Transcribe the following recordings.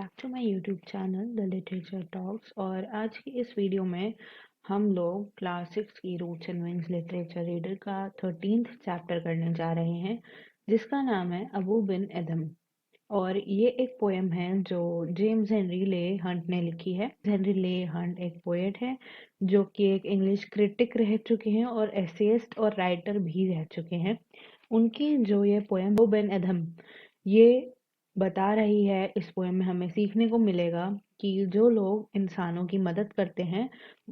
Back to my YouTube channel the literature talks. और आज की इस वीडियो में हम लोग क्लास 6 की roots and wings literature reader का 13th चैप्टर करने जा रहे हैं, जिसका नाम है अबू बिन एदम। और ये एक पोएम है जो जेम्स हेनरी ले हंट ने लिखी है। हेनरी ले हंट एक पोएट है जो कि एक इंग्लिश क्रिटिक रह चुके हैं और एसेइस्ट और राइटर भी रह चुके हैं। उनकी जो ये पोएम अबू बिन एदम ये बता रही है, इस पोएम में हमें सीखने को मिलेगा कि जो लोग इंसानों की मदद करते हैं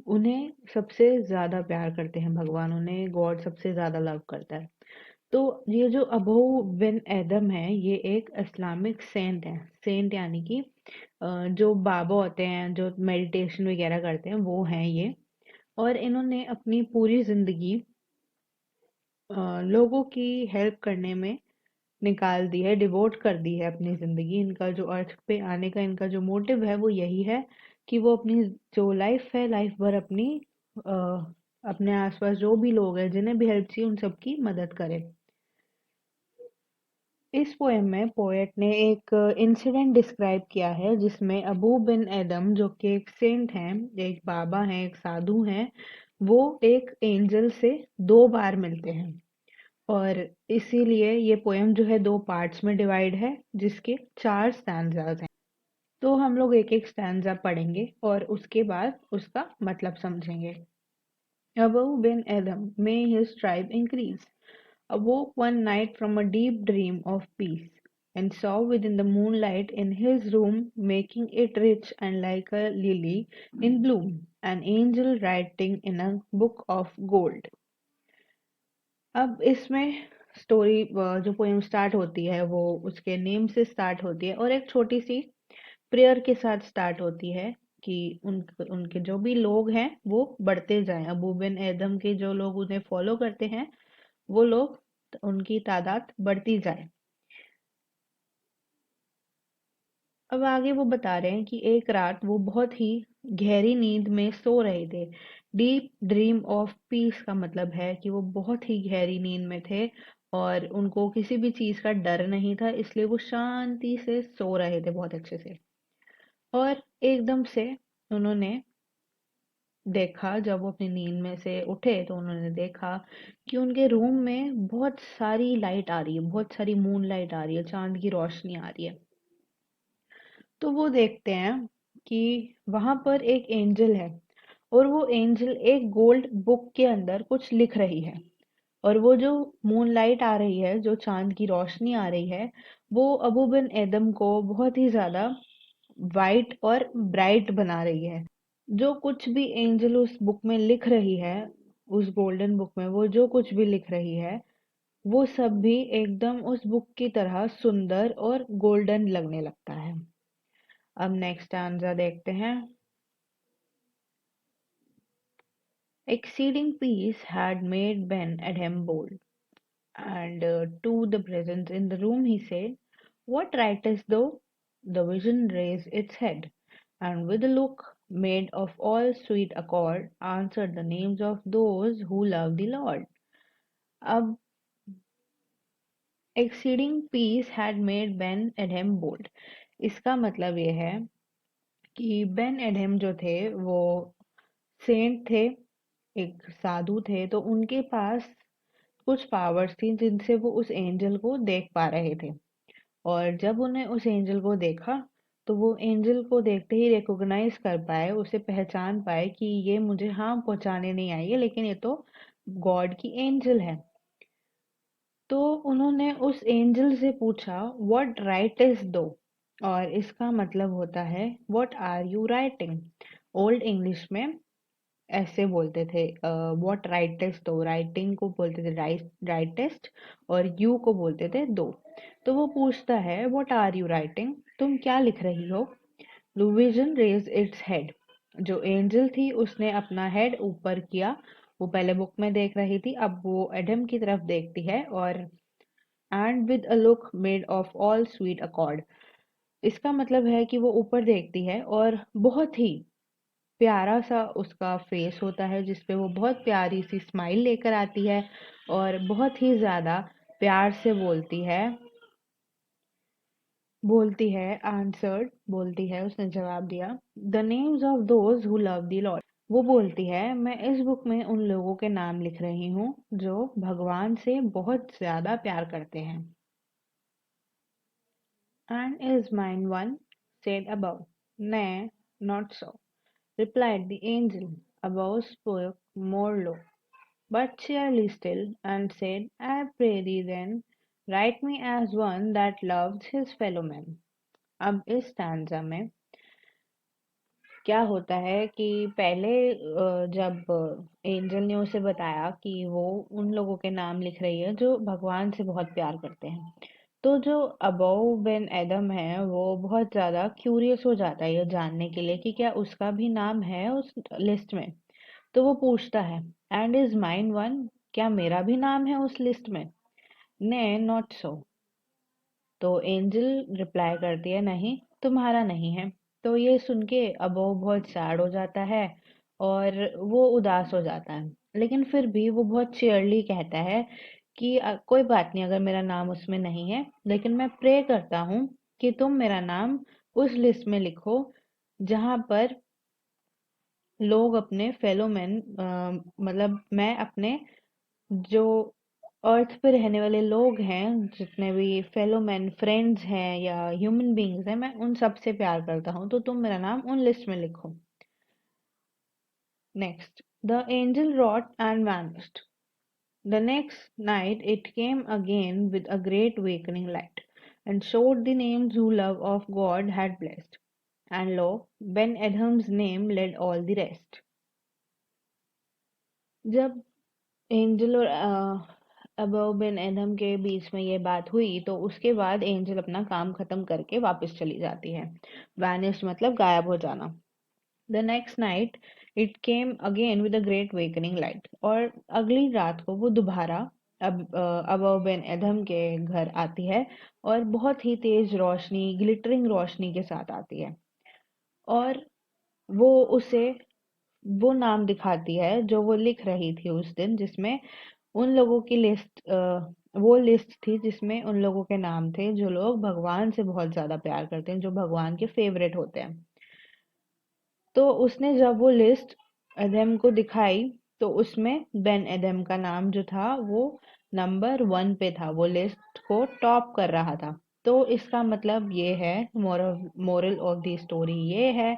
उन्हें सबसे ज्यादा प्यार करते हैं भगवान, उन्हें गॉड सबसे ज्यादा लव करता है। तो ये जो अबू बिन एदम है ये एक इस्लामिक सेंट है। सेंट यानी कि जो बाबा होते हैं जो मेडिटेशन वगैरह करते हैं वो हैं ये। और इन्होंने अपनी पूरी जिंदगी लोगों की हेल्प करने में निकाल दी है, डिवोट कर दी है अपनी जिंदगी। इनका जो अर्थ पे आने का इनका जो मोटिव है वो यही है कि वो अपनी जो लाइफ है लाइफ भर अपनी अ, अपने आसपास जो भी लोग हैं जिन्हें भी हेल्प चाहिए उन सबकी मदद करे। इस पोएम में पोएट ने एक इंसिडेंट डिस्क्राइब किया है जिसमें अबू बिन एदम जो कि एक सेंट हैं, एक बाबा हैं, एक साधु हैं, वो एक एंजल से 2 बार मिलते हैं। और इसीलिए ये पोएम जो है 2 पार्ट्स में डिवाइड है जिसके 4 स्टैंजाज हैं। तो हम लोग एक एक स्टैंजा पढ़ेंगे और उसके बाद उसका मतलब समझेंगे। Above bin Adam, may his tribe increase, awoke one night from a deep dream of peace, and saw within the moonlight in his room, making it rich and like a lily in bloom, an angel writing in a book of gold. अब इसमें story जो poem start होती है वो उसके name से start होती है और एक छोटी सी प्रेयर के साथ स्टार्ट होती है कि उनके जो भी लोग हैं वो बढ़ते जाएं। अबू बिन एदम के जो लोग उन्हें फॉलो करते हैं वो लोग उनकी तादाद बढ़ती जाए। अब आगे वो बता रहे हैं कि एक रात वो बहुत ही गहरी नींद में सो रहे थे। डीप ड्रीम ऑफ पीस का मतलब है कि वो बहुत ही गहरी नींद में थे और उनको किसी भी चीज का डर नहीं था, इसलिए वो शांति से सो रहे थे बहुत अच्छे से। और एकदम से उन्होंने देखा, जब वो अपनी नींद में से उठे तो उन्होंने देखा कि उनके रूम में बहुत सारी लाइट आ रही है, बहुत सारी मून लाइट आ रही है, चांद की रोशनी आ रही है। तो वो देखते हैं कि वहां पर एक एंजल है और वो एंजल एक गोल्ड बुक के अंदर कुछ लिख रही है। और वो जो मूनलाइट आ रही है, जो चांद की रोशनी आ रही है, वो अबू बिन एदम को बहुत ही ज्यादा वाइट और ब्राइट बना रही है। जो कुछ भी एंजल उस बुक में लिख रही है, उस गोल्डन बुक में वो जो कुछ भी लिख रही है वो सब भी एकदम उस बुक की तरह सुंदर और गोल्डन लगने लगता है। अब नेक्स्ट आंसर देखते हैं। Exceeding peace had made Ben Adhem bold, and to the presence in the room he said, "What writest thou?" The vision raised its head, and with a look made of all sweet accord, answered the names of those who love the Lord. अब exceeding peace had made Ben Adhem bold, इसका मतलब ये है कि Ben Adam जो थे वो Saint थे, एक साधु थे, तो उनके पास कुछ पावर्स थी जिनसे वो उस एंजल को देख पा रहे थे। और जब उन्हें उस एंजल को देखा तो वो एंजल को देखते ही रिकॉग्नाइज कर पाए, उसे पहचान पाए कि ये मुझे हार्म पहुंचाने नहीं आई है, लेकिन ये तो गॉड की एंजल है। तो उन्होंने उस एंजल से पूछा, व्हाट राइट इज दो, और इसका मतलब होता है what are you writing. Old English में ऐसे बोलते थे, व्हाट राइटेस्ट, तो राइटिंग को बोलते थे राइटेस्ट और यू को बोलते थे दो। तो वो पूछता है व्हाट आर यू राइटिंग, तुम क्या लिख रही हो। लुविजन रेज इट्स हेड, जो एंजल थी उसने अपना हेड ऊपर किया। वो पहले बुक में देख रही थी, अब वो एडम की तरफ देखती है और and with a look made of all sweet accord, इसका मतलब है कि वो ऊपर देखती है और बहुत ही प्यारा सा उसका फेस होता है जिसपे वो बहुत प्यारी सी स्माइल लेकर आती है और बहुत ही ज्यादा प्यार से बोलती है, बोलती है आंसर्ड, बोलती है उसने जवाब दिया, the names of those who love the Lord. वो बोलती है मैं इस बुक में उन लोगों के नाम लिख रही हूँ जो भगवान से बहुत ज्यादा प्यार करते हैं। And is mine one? Said above. Nay, not so, replied the angel. Above spoke more low, but cheerily still, and said, I pray thee then, write me as one that loves his fellow men. अब इस stanza में क्या होता है कि पहले जब angel ने उसे बताया कि वो उन लोगों के नाम लिख रही है जो भगवान से बहुत प्यार करते हैं, तो जो अबोव बेन एडम है वो बहुत ज़्यादा क्यूरियस हो जाता है ये जानने के लिए कि क्या उसका भी नाम है उस लिस्ट में। तो वो पूछता है, एंड इज माइन वन, क्या मेरा भी नाम है उस लिस्ट में? ने नॉट सो, तो एंजल रिप्लाई करती है, नहीं तुम्हारा नहीं है। तो ये सुन के अब वो बहुत सैड हो जाता है और वो उदास हो जाता है, लेकिन फिर भी वो बहुत चेयरली कहता है कि कोई बात नहीं अगर मेरा नाम उसमें नहीं है, लेकिन मैं प्रे करता हूँ कि तुम मेरा नाम उस लिस्ट में लिखो जहाँ पर लोग अपने फेलो मैन, मतलब मैं अपने जो अर्थ पे रहने वाले लोग हैं, जितने भी फेलो मैन फ्रेंड्स हैं या ह्यूमन बींग्स हैं, मैं उन सब से प्यार करता हूँ, तो तुम मेरा नाम उन लिस्ट में लिखो। Next, the angel wrought and vanished. The next night it came again with a great awakening light, and showed the names who love of God had blessed. And lo, Ben Adham's name led all the rest. जब angel और above बिन Adam के बीच में ये बात हुई तो उसके बाद एंजल अपना काम खत्म करके वापस चली जाती है। वैनिश मतलब गायब हो जाना। The next night it came again with a great wakening light, और अगली रात को वो दोबारा अब अबव बिन एडम के घर आती है और बहुत ही तेज रोशनी, ग्लिटरिंग रोशनी के साथ आती है, और वो उसे वो नाम दिखाती है जो वो लिख रही थी उस दिन, जिसमें उन लोगों की लिस्ट, वो लिस्ट थी जिसमें उन लोगों के नाम थे जो लोग भगवान से बहुत ज्यादा प्यार करते हैं, जो भगवान के फेवरेट होते हैं। तो उसने जब वो लिस्ट एडम को दिखाई तो उसमें बेन एडम का नाम जो था वो नंबर वन पे था, वो लिस्ट को टॉप कर रहा था। तो इसका मतलब ये है, मोरल ऑफ द स्टोरी ये है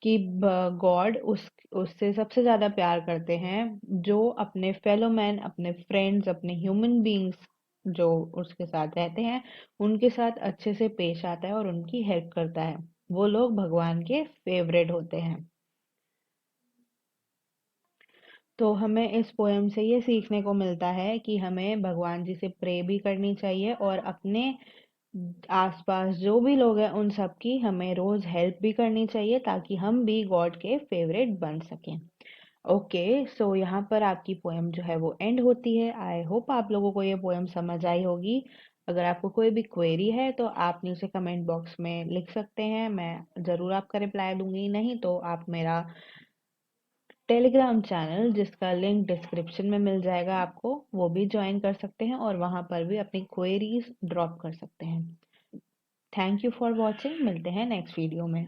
कि गॉड उससे सबसे ज्यादा प्यार करते हैं जो अपने फेलो मैन, अपने फ्रेंड्स, अपने ह्यूमन बींग्स जो उसके साथ रहते हैं उनके साथ अच्छे से पेश आता है और उनकी हेल्प करता है। वो लोग भगवान के फेवरेट होते हैं। तो हमें इस पोएम से ये सीखने को मिलता है कि हमें भगवान जी से प्रे भी करनी चाहिए और अपने आसपास जो भी लोग हैं उन सब की हमें रोज हेल्प भी करनी चाहिए ताकि हम भी गॉड के फेवरेट बन सकें। ओके, सो यहाँ पर आपकी पोएम जो है वो एंड होती है। आई होप आप लोगों को ये पोएम समझ आई होगी। अगर आपको कोई भी क्वेरी है तो आप नीचे कमेंट बॉक्स में लिख सकते हैं, मैं ज़रूर आपका रिप्लाई दूंगी। नहीं तो आप मेरा टेलीग्राम चैनल, जिसका लिंक डिस्क्रिप्शन में मिल जाएगा आपको, वो भी ज्वाइन कर सकते हैं और वहाँ पर भी अपनी क्वेरीज ड्रॉप कर सकते हैं। थैंक यू फॉर वॉचिंग, मिलते हैं नेक्स्ट वीडियो में।